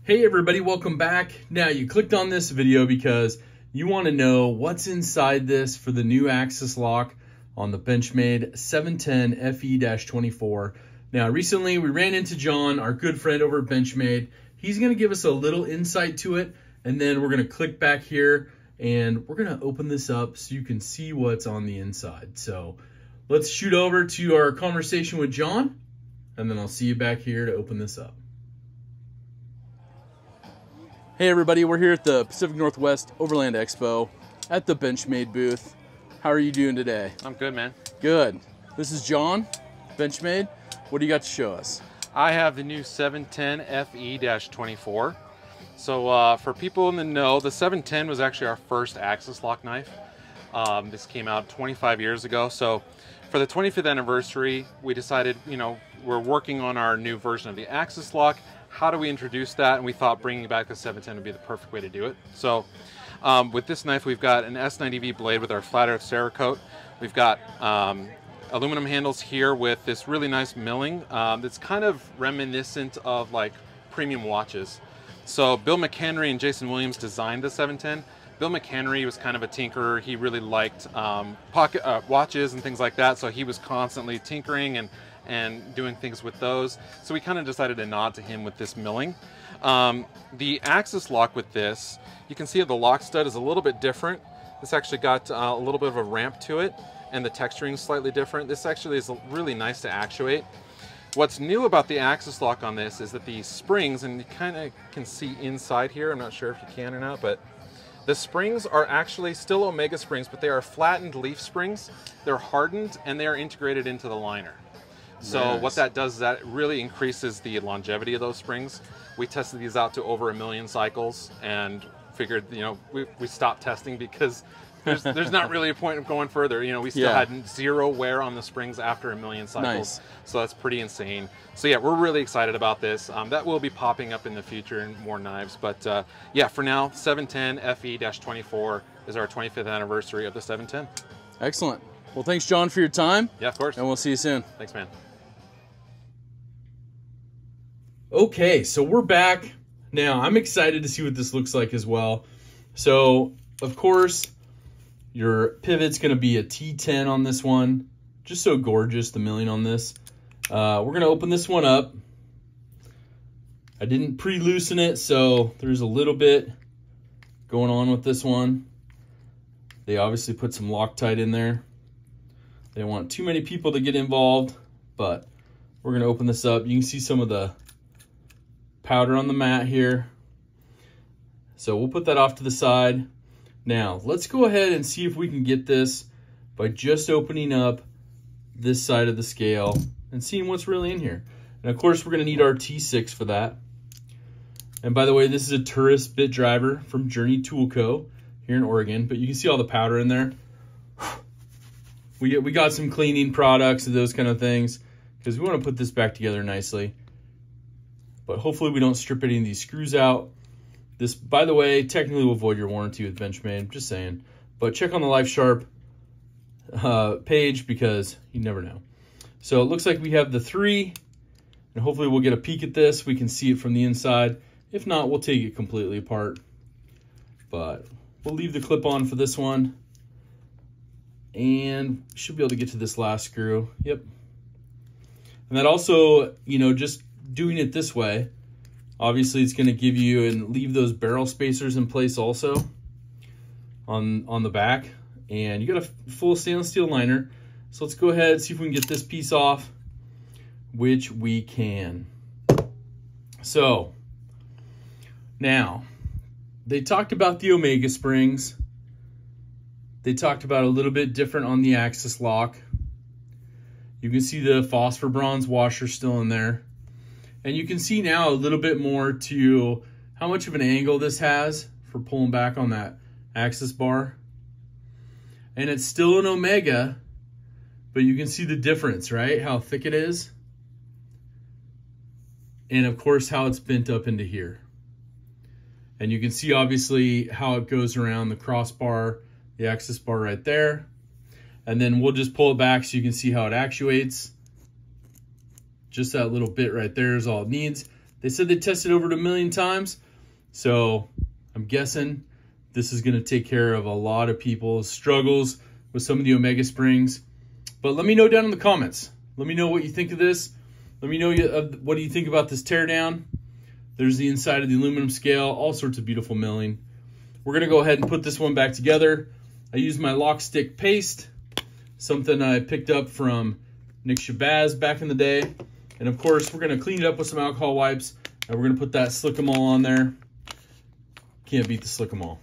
Hey everybody, welcome back. Now you clicked on this video because you want to know what's inside this for the new axis lock on the Benchmade 710 FE-24. Now recently we ran into John, our good friend over at Benchmade. He's going to give us a little insight to it, and then we're going to click back here and we're going to open this up so you can see what's on the inside. So let's shoot over to our conversation with John, and then I'll see you back here to open this up. Hey everybody, we're here at the Pacific Northwest Overland Expo at the Benchmade booth. How are you doing today? I'm good, man. Good. This is John, Benchmade. What do you got to show us? I have the new 710 FE-24. So for people in the know, the 710 was actually our first axis lock knife. This came out 25 years ago. So for the 25th anniversary, we decided, we're working on our new version of the axis lock. How do we introduce that? And we thought bringing back the 710 would be the perfect way to do it. So with this knife, we've got an S90V blade with our flat earth Cerakote. We've got aluminum handles here with this really nice milling that's kind of reminiscent of like premium watches. So Bill McHenry and Jason Williams designed the 710. Bill McHenry was kind of a tinkerer. He really liked pocket watches and things like that. So he was constantly tinkering and doing things with those. So we kind of decided to nod to him with this milling. The axis lock with this, you can see the lock stud is a little bit different. This actually got a little bit of a ramp to it, and the texturing is slightly different. This actually is really nice to actuate. What's new about the axis lock on this is that the springs, and you kind of can see inside here, I'm not sure if you can or not, but the springs are actually still Omega springs, but they are flattened leaf springs. They're hardened and they are integrated into the liner. So nice. What that does is that really increases the longevity of those springs. We tested these out to over 1 million cycles and figured, we stopped testing because there's not really a point of going further. We still had zero wear on the springs after 1 million cycles. Nice. So that's pretty insane. So yeah, we're really excited about this. That will be popping up in the future in more knives. But yeah, for now, 710 FE-24 is our 25th anniversary of the 710. Excellent. Well, thanks, John, for your time. Yeah, of course. And we'll see you soon. Thanks, man. Okay, so we're back. Now, I'm excited to see what this looks like as well. So, of course, your pivot's going to be a T10 on this one. Just so gorgeous, the milling on this. We're going to open this one up. I didn't pre-loosen it, so there's a little bit going on with this one. They obviously put some Loctite in there. They don't want too many people to get involved, but we're going to open this up. You can see some of the powder on the mat here. So we'll put that off to the side. Now, let's go ahead and see if we can get this by just opening up this side of the scale and seeing what's really in here. And of course, we're going to need our T6 for that. And by the way, this is a tourist bit driver from Journey Tool Co. here in Oregon, but you can see all the powder in there. We got some cleaning products and those kind of things because we want to put this back together nicely. But hopefully we don't strip any of these screws out. This, by the way, technically will void your warranty with Benchmade, just saying. But check on the LifeSharp page because you never know. So it looks like we have the 3, and hopefully we'll get a peek at this. We can see it from the inside. If not, we'll take it completely apart. But we'll leave the clip on for this one. And should be able to get to this last screw. Yep. And that also, just doing it this way, obviously it's going to give you and leave those barrel spacers in place also on the back. And you got a full stainless steel liner. So let's go ahead and see if we can get this piece off, which we can. So now they talked about the Omega springs. They talked about a little bit different on the axis lock. You can see the phosphor bronze washer still in there. And you can see now a little bit more to how much of an angle this has for pulling back on that axis bar. And it's still an Omega, but you can see the difference, right? How thick it is. And of course, how it's bent up into here. And you can see obviously how it goes around the crossbar, the axis bar right there. And then we'll just pull it back so you can see how it actuates. Just that little bit right there is all it needs. They said they tested over 1 million times. So I'm guessing this is going to take care of a lot of people's struggles with some of the Omega springs. But let me know down in the comments. Let me know what you think of this. Let me know what do you think about this teardown. There's the inside of the aluminum scale, all sorts of beautiful milling. We're going to go ahead and put this one back together. I used my lock stick paste, something I picked up from Nick Shabazz back in the day. And of course, we're going to clean it up with some alcohol wipes, and we're going to put that Slick-O-Mall on there. Can't beat the Slick-O-Mall.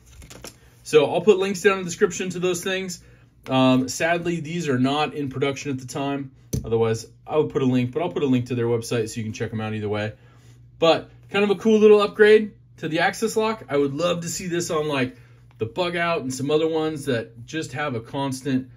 So I'll put links down in the description to those things. Sadly, these are not in production at the time. Otherwise, I would put a link, but I'll put a link to their website so you can check them out either way. But kind of a cool little upgrade to the Access Lock. I would love to see this on like the Bug Out and some other ones that just have a constant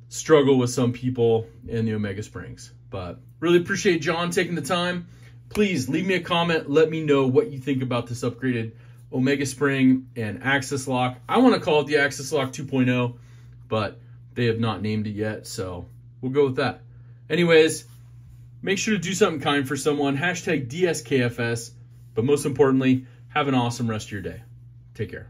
struggle with some people in the Omega Springs. But really appreciate John taking the time. Please leave me a comment. Let me know what you think about this upgraded Omega Spring and Access Lock. I want to call it the Access Lock 2.0, but they have not named it yet, so we'll go with that. Anyways, make sure to do something kind for someone. #DSKFS. But most importantly, have an awesome rest of your day. Take care.